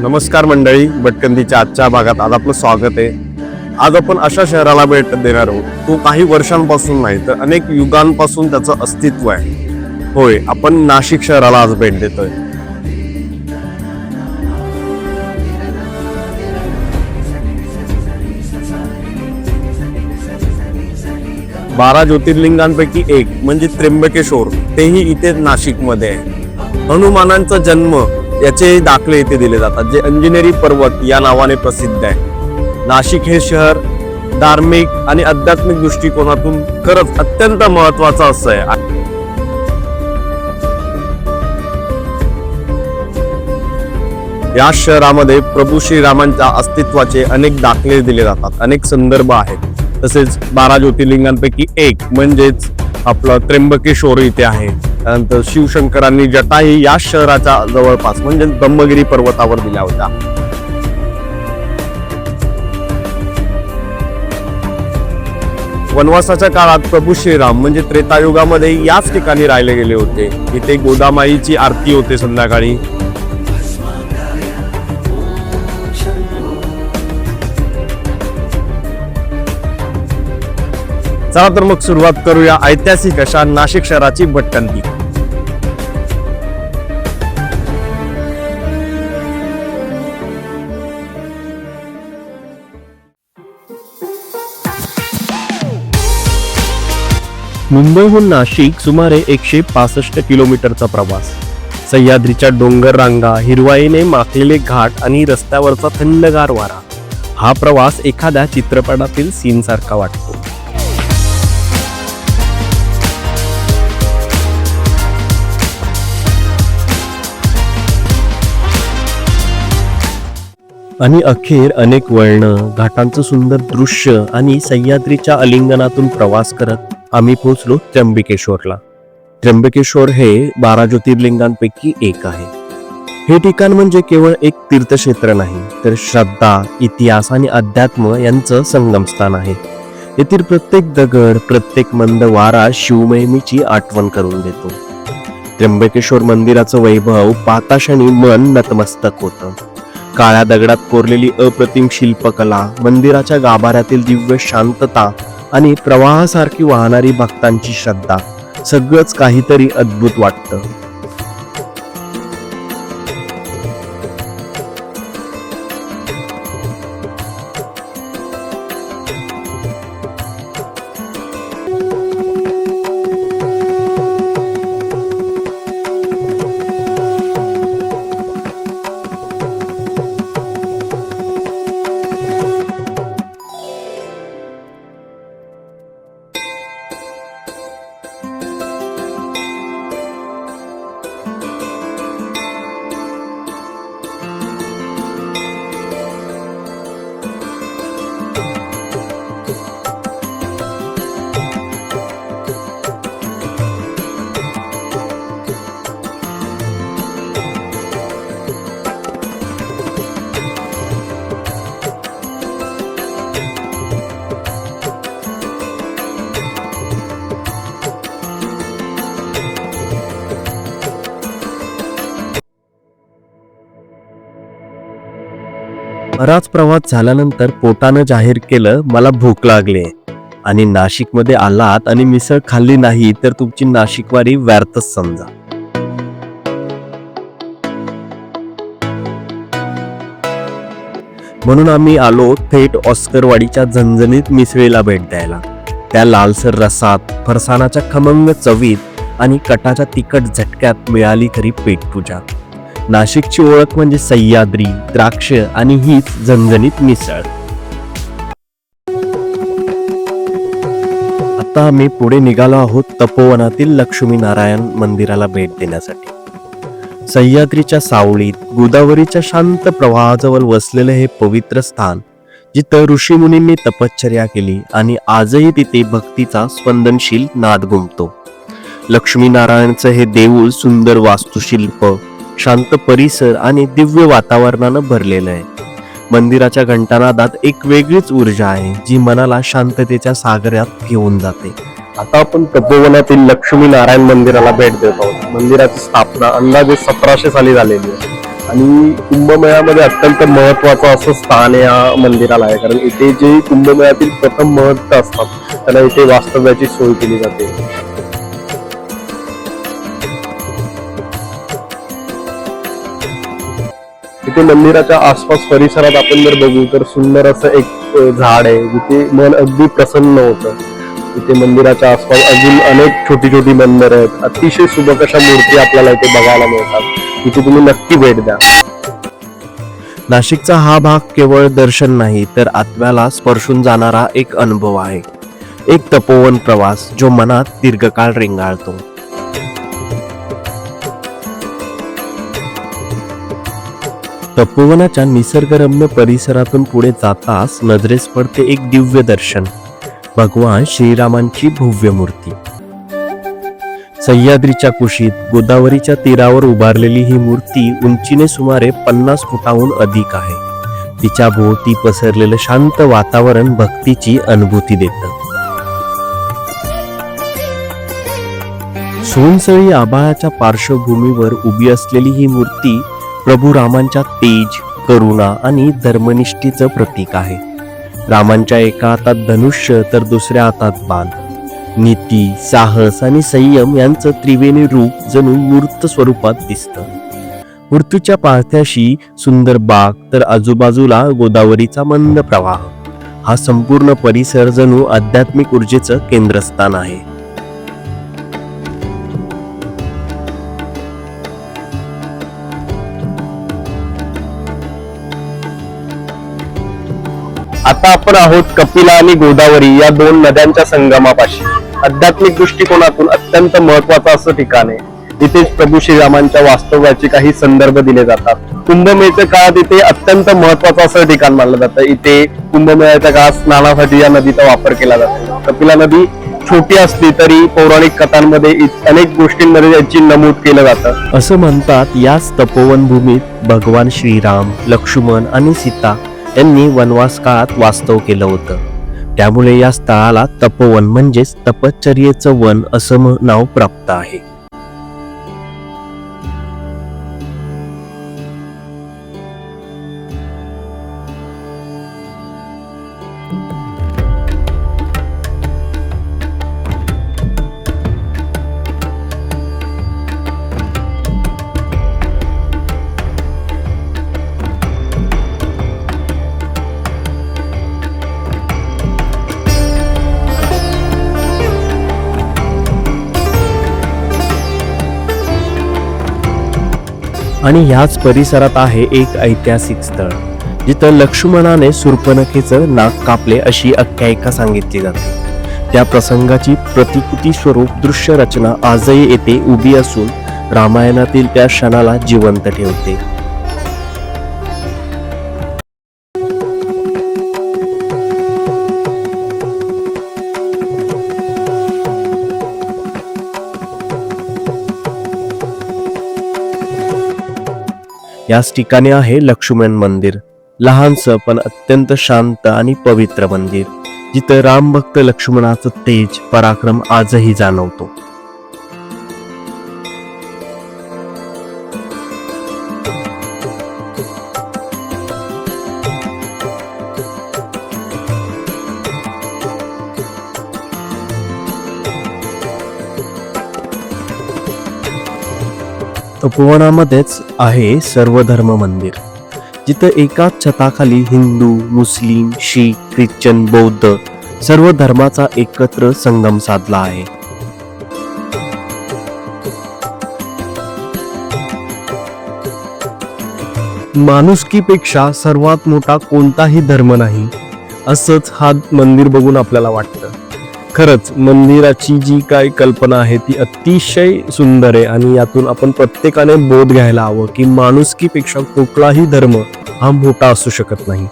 नमस्कार मंडळी, भटकंतीच्या आजच्या भागात आज आपलं स्वागत आहे. आज आपण अशा शहराला भेट देणार आहोत तो काही वर्षांपासून नाही तर अनेक युगांपासून त्याचं अस्तित्व आहे. होय, आपण नाशिक शहराला आज भेट देतोय. बारा ज्योतिर्लिंगांपैकी एक म्हणजे त्र्यंबकेश्वर, तेही इथे नाशिकमध्ये आहे. हनुमानांचा जन्म याचे दाखले इथे दिले जातात, जे अंजनेरी पर्वत या नावाने प्रसिद्ध आहे. नाशिक हे शहर धार्मिक आणि आध्यात्मिक दृष्टिकोनातून खरंच अत्यंत महत्वाचं असं आहे. या शहरामध्ये प्रभू श्रीरामांच्या अस्तित्वाचे अनेक दाखले दिले जातात, अनेक संदर्भ आहेत. तसेच 12 ज्योतिर्लिंगांपैकी एक म्हणजेच आपलं त्र्यंबकेश्वर इथे आहे. त्यानंतर शिवशंकरांनी जटाही या शहराच्या जवळपास म्हणजे ब्रह्मगिरी पर्वतावर दिल्या होत्या. वनवासाच्या काळात प्रभू श्रीराम म्हणजे त्रेतायुगामध्ये याच ठिकाणी राहिले गेले होते. इथे गोदामाईची आरती होते संध्याकाळी. चला तर मग सुरुवात करूया ऐतिहासिक अशा नाशिक शहराची भटकंती. मुंबईहून नाशिक सुमारे 165 किलोमीटरचा प्रवास. सह्याद्रीच्या डोंगर रांगा, हिरवाईने माखलेले घाट आणि रस्त्यावरचा थंडगार वारा. हा प्रवास एखाद्या चित्रपटातील सीन सारखा वाटतो. आणि अखेर अनेक वळणं, घाटांचं सुंदर दृश्य आणि सह्याद्रीच्या अलिंगनातून प्रवास करत आम्ही पोहोचलो त्र्यंबकेश्वरला. त्र्यंबकेश्वर हे 12 ज्योतिर्लिंगांपैकी एक आहे. हे ठिकाण म्हणजे केवळ एक तीर्थक्षेत्र नाही, तर श्रद्धा, इतिहास आणि अध्यात्म यांचं संगमस्थान आहे. येथील प्रत्येक दगड, प्रत्येक मंद वारा शिवमहिमेची आठवण करून देतो. त्र्यंबकेश्वर मंदिराचं वैभव पाहताक्षणी मन नतमस्तक होतं. काळ्या दगडात कोरलेली अप्रतिम शिल्पकला, मंदिराच्या गाभाऱ्यातील दिव्य शांतता आणि प्रवाहासारखी वाहणारी भक्तांची श्रद्धा, सगळंच काहीतरी अद्भुत वाटतं. बराच प्रवास झाल्यानंतर पोटानं जाहीर केलं, मला भूक लागली. आणि नाशिकमध्ये आलात आणि मिसळ खाल्ली नाही तर तुमची नाशिकवारी व्यर्थच समजा. म्हणून आम्ही आलो थेट ऑस्करवाडीच्या झणझणीत मिसळीला भेट द्यायला. त्या लालसर रसात, फरसाणाच्या खमंग चवीत आणि कटाच्या तिखट झटक्यात मिळाली खरी पेटपूजा. नाशिकची ओळख म्हणजे सह्याद्री, द्राक्ष आणि हीच झणझणीत मिसळ. आता आम्ही पुढे निघालो आहोत तपोवनातील लक्ष्मीनारायण मंदिराला भेट देण्यासाठी. सह्याद्रीच्या सावळीत गोदावरीच्या शांत प्रवाहाजवळ वसलेले हे पवित्र स्थान, जिथं ऋषीमुनींनी तपश्चर्या केली आणि आजही तिथे भक्तीचा स्पंदनशील नाद घुमतो. लक्ष्मीनारायणचं हे देऊळ सुंदर वास्तुशिल्प, शांत परिसर आणि दिव्य वातावरणानं भरलेलं आहे. मंदिराच्या घंटानादात एक वेगळीच ऊर्जा आहे, जी मनाला शांततेच्या सागरात घेऊन जाते. आता आपण तपोवनातील लक्ष्मी नारायण मंदिराला भेट देत आहोत. मंदिराची स्थापना अंदाजे 1700 साली झालेली आहे आणि कुंभमेळ्यामध्ये अत्यंत महत्वाचं असं स्थान या मंदिराला आहे, कारण इथे जे कुंभमेळ्यातील प्रथम महंत असतात त्याला इथे वास्तव्याची सोय केली जाते. इथे मंदिराच्या आसपास परिसरात आपण जर बघू तर सुंदर असं एक झाड आहे जिथे मन अगदी प्रसन्न होतं. इथे मंदिराच्या आसपास अजून अनेक छोटी छोटी मंदिर आहेत. अतिशय सुबक अशा मूर्ती आपल्याला इथे बघायला मिळतात. इथे तुम्ही नक्की भेट द्या. नाशिकचा हा भाग केवळ दर्शन नाही तर आत्म्याला स्पर्शून जाणारा एक अनुभव आहे. एक तपोवन प्रवास जो मनात दीर्घकाळ रेंगाळतो. तपोवनाच्या निसर्गरम्य परिसरातून पुढे जाताच नजरेस पडते एक दिव्य दर्शन. भगवान श्रीरामांची भव्य मूर्ती. सह्याद्रीच्या कुशीत गोदावरीच्या तीरावर उभारलेली ही मूर्ती उंचीने सुमारे 50 फुटाहून अधिक आहे. तिच्या भोवती पसरलेलं शांत वातावरण भक्तीची अनुभूती देतं. सोनसळी आभाळाच्या पार्श्वभूमीवर उभी असलेली ही मूर्ती प्रभू रामांच्या तेज, करुणा आणि धर्मनिष्ठेचं प्रतीक आहे. रामांच्या एका हातात धनुष्य तर दुसऱ्या हातात बाण. नीती, साहस आणि संयम यांचं त्रिवेणी रूप जणू मूर्त स्वरूपात दिसतं. मूर्तीच्या पायथ्याशी सुंदर बाग तर आजूबाजूला गोदावरीचा मंद प्रवाह. हा संपूर्ण परिसर जणू आध्यात्मिक ऊर्जेचं केंद्रस्थान आहे. आता आपण आहोत कपिला आणि गोदावरी या दोन नद्यांच्या संगमापाशी. आध्यात्मिक दृष्टिकोनातून अत्यंत महत्वाचं असं ठिकाण आहे. इथेच प्रभू श्रीरामांच्या वास्तव्याचे काही संदर्भ दिले जातात. कुंभमेळ्याच्या काळात इथे अत्यंत महत्वाचं असं ठिकाण मानलं जातं. इथे कुंभमेळ्याच्या काळात स्नानासाठी या नदीचा वापर केला जातो. कपिला नदी छोटी असली तरी पौराणिक कथांमध्ये अनेक गोष्टींमध्ये याची नमूद केलं जातं. असं म्हणतात याच तपोवन भूमीत भगवान श्रीराम, लक्ष्मण आणि सीता यांनी वनवास काळात वास्तव केलं होतं. त्यामुळे या स्थळाला तपोवन म्हणजेच तपश्चर्येचं वन असं नाव प्राप्त आहे. आणि ह्याच परिसरात आहे एक ऐतिहासिक स्थळ जिथं लक्ष्मणाने शूर्पणखेचं नाक कापले अशी आख्यायिका सांगितली जाते. त्या प्रसंगाची प्रतिकृती स्वरूप दृश्य रचना आजही येथे उभी असून रामायणातील त्या क्षणाला जिवंत ठेवते. याच ठिकाणी आहे लक्ष्मण मंदिर. लहानसं पण अत्यंत शांत आणि पवित्र मंदिर जिथं राम भक्त लक्ष्मणाचं तेज, पराक्रम आजही जाणवतो. तपोवनामध्येच आहे सर्वधर्म मंदिर जिथं एकाच छताखाली हिंदू, मुस्लिम, शीख, ख्रिश्चन, बौद्ध सर्व धर्माचा एकत्र संगम साधला आहे. माणुसकीपेक्षा सर्वात मोठा कोणताही धर्म नाही असंच हा मंदिर बघून आपल्याला वाटतं. खरंच मंदिराची जी काय कल्पना आहे ती अतिशय सुंदर आहे आणि यातून आपण प्रत्येकाने बोध घ्यायला हवं की माणुसकीपेक्षा कुठलाही धर्म हा मोठा असू शकत नाही.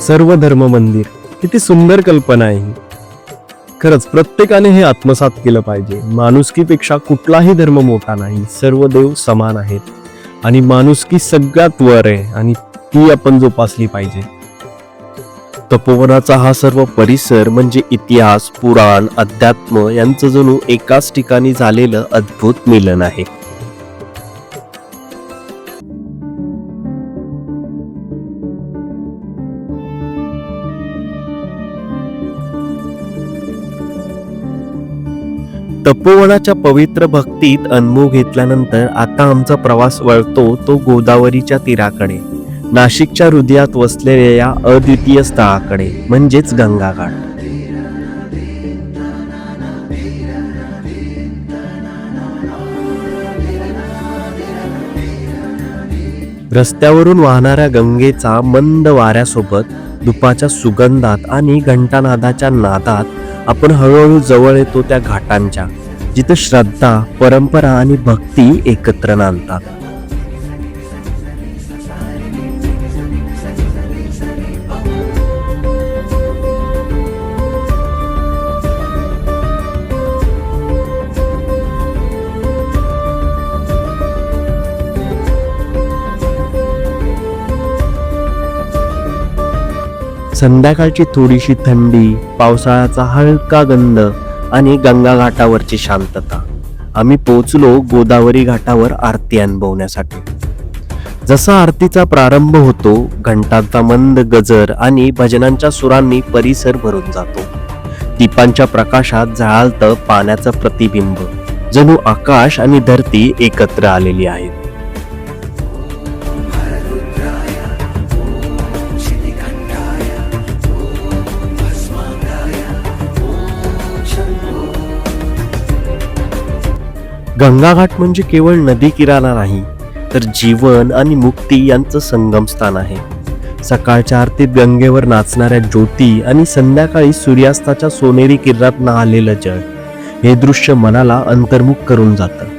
सर्व धर्म मंदिर किती सुंदर कल्पना आहे. खरंच प्रत्येकाने हे आत्मसात केलं पाहिजे. माणुसकीपेक्षा कुठलाही धर्म मोठा नाही. सर्व देव समान आहेत आणि माणुसकी सगळ्यात वर आहे आणि ती आपण जोपासली पाहिजे. तपोवनाचा हा सर्व परिसर म्हणजे इतिहास, पुराण, अध्यात्म यांचं जणू एकाच ठिकाणी झालेलं अद्भुत मिलन आहे. तपोवनाच्या पवित्र भक्तीत अनुभव घेतल्यानंतर आता आमचा प्रवास वळतो तो गोदावरीच्या तीराकडे, नाशिकच्या हृदयात वसलेल्या या अद्वितीय स्थळाकडे म्हणजेच गंगाघाट. रस्त्यावरून वाहणाऱ्या गंगेचा मंद वाऱ्यासोबत धुपाच्या सुगंधात आणि घंटानादाच्या नादात आपण हळूहळू जवळ येतो त्या घाटांच्या, जिथे श्रद्धा, परंपरा आणि भक्ती एकत्र नांदतात. संध्याकाळची थोडीशी थंडी, पावसाळ्याचा हलका गंध आणि गंगा घाटावरची शांतता. आम्ही पोहोचलो गोदावरी घाटावर आरती अनुभवण्यासाठी. जसा आरतीचा प्रारंभ होतो, घंटांचा मंद गजर आणि भजनांच्या सुरांनी परिसर भरून जातो. दीपांच्या प्रकाशात झळाळतं पाण्याचं प्रतिबिंब, जणू आकाश आणि धरती एकत्र आलेली आहेत. गंगाघाट म्हणजे केवळ नदी किनारा नाही, तर जीवन आणि मुक्ती यांचं संगमस्थान आहे. सकाळच्या आरतीत गंगेवर नाचणाऱ्या ज्योती आणि संध्याकाळी सूर्यास्ताच्या सोनेरी किरणात न्हालेलं जळ, हे दृश्य मनाला अंतर्मुख करून जातं.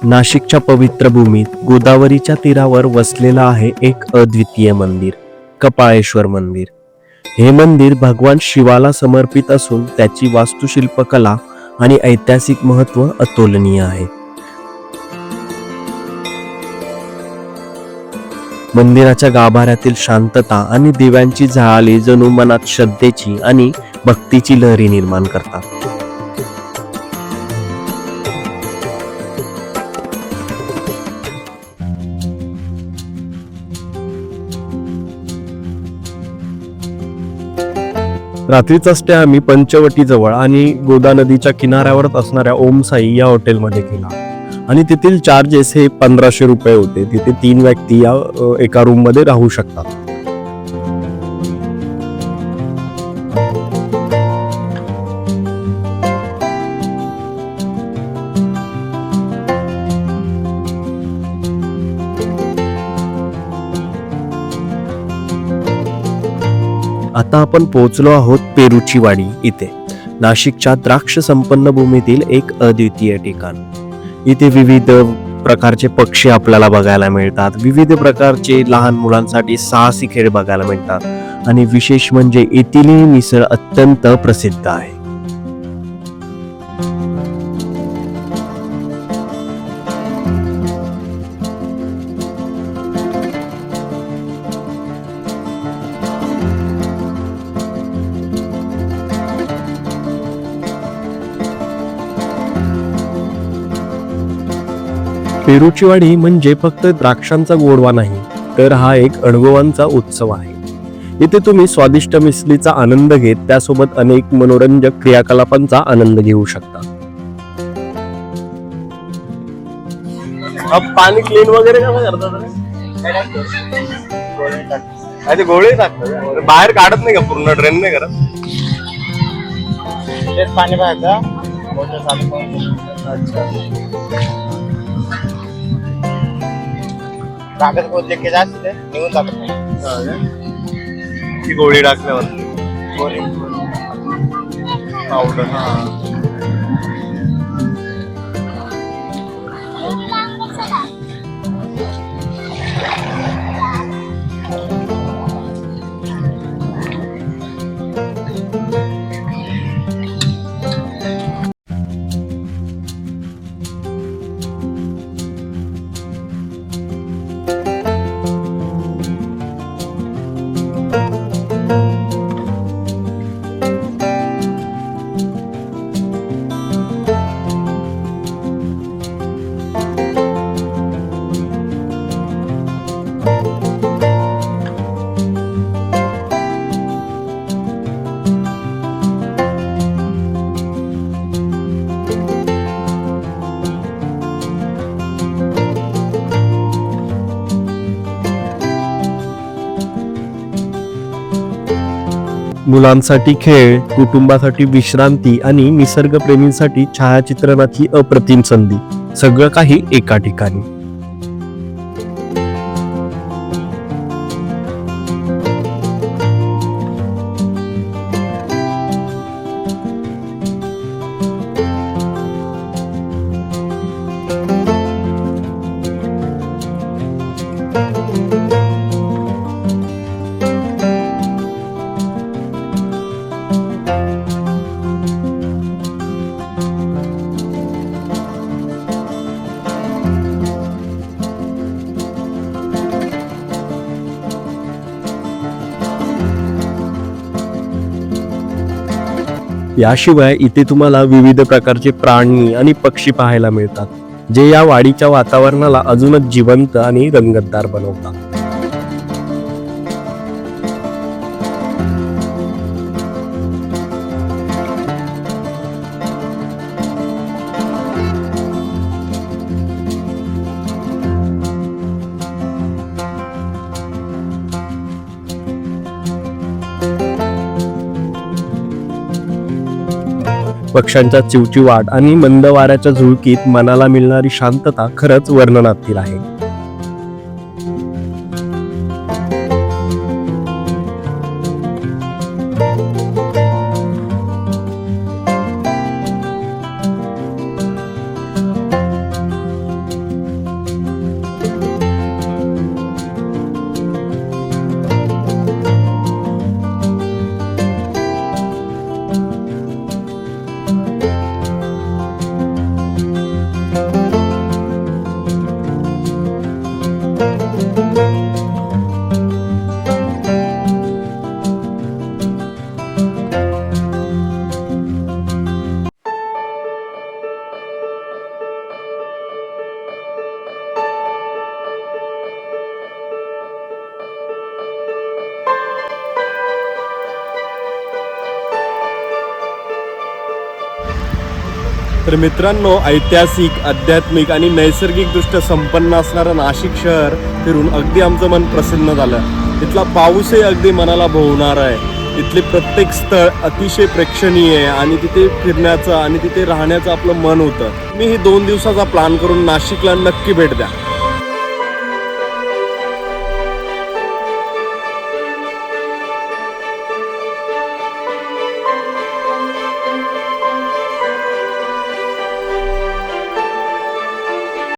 नाशिकच्या पवित्र भूमीत गोदावरीच्या तीरावर वसलेलं आहे एक अद्वितीय मंदिर, कपाळेश्वर मंदिर. हे मंदिर भगवान शिवाला समर्पित असून त्याची वास्तुशिल्पकला आणि ऐतिहासिक महत्त्व अतुलनीय आहे. मंदिराच्या गाभाऱ्यातील शांतता आणि दिव्यांची झळाळी जणू मनात श्रद्धेची आणि भक्तीची लहरी निर्माण करतात. रात्रीचा स्टे आम्ही पंचवटीजवळ आणि गोदा नदीच्या किनाऱ्यावरच असणाऱ्या ओम साई या हॉटेलमध्ये केला आणि तेथील चार्जेस हे 1500 रुपये होते. तिथे 3 व्यक्ती या एका रूम मध्ये राहू शकतात. आता आपण पोहोचलो आहोत पेरूची वाडी इथे, नाशिकच्या द्राक्ष संपन्न भूमीतील एक अद्वितीय ठिकाण. इथे विविध प्रकारचे पक्षी आपल्याला बघायला मिळतात, विविध प्रकारचे लहान मुलांसाठी साहसी खेळ बघायला मिळतात आणि विशेष म्हणजे येथील मिसळ अत्यंत प्रसिद्ध आहे. पेरूची वाडी म्हणजे फक्त द्राक्षांचा गोडवा नाही, तर हा एक अनुभवांचा उत्सव आहे. इथे तुम्ही स्वादिष्ट मिसळीचा आनंद घेत त्यासोबत अनेक मनोरंजक क्रियाकलापांचा आनंद घेऊ शकता. पाणी क्लीन वगैरे कसं करतात? ते गोळे टाकतात बाहेर काढत नाही का? पूर्ण ड्रेन नाही करत? तेच पाणी पाहायचं मोठं चालू. अच्छा. कागद कोण लिकेज असते निघून जातात. ती गोळी टाकल्यावर गोळी पावडर. मुलांसाठी खेळ, कुटुंबासाठी विश्रांती आणि निसर्गप्रेमींसाठी छायाचित्रणाची अप्रतिम संधी, सगळं काही एका ठिकाणी. याशिवाय इथे तुम्हाला विविध प्रकारचे प्राणी आणि पक्षी पाहायला मिळतात, जे या वाडीच्या वातावरणाला अजूनच जिवंत आणि रंगतदार बनवतात. पक्ष्यांच्या चिवचिवाट आणि मंद वाऱ्याच्या झुळकीत मनाला मिळणारी शांतता खरंच वर्णनातीत आहे. तर मित्रांनो, ऐतिहासिक, आध्यात्मिक आणि नैसर्गिकदृष्ट्या संपन्न असणारं नाशिक शहर फिरून अगदी आमचं मन प्रसन्न झालं. इथला पाऊसही अगदी मनाला भोवणार आहे. इथले प्रत्येक स्थळ अतिशय प्रेक्षणीय आहे आणि तिथे फिरण्याचं आणि तिथे राहण्याचं आपलं मन होतं. मी ही 2 दिवसाचा प्लॅन करून नाशिकला नक्की भेट द्या.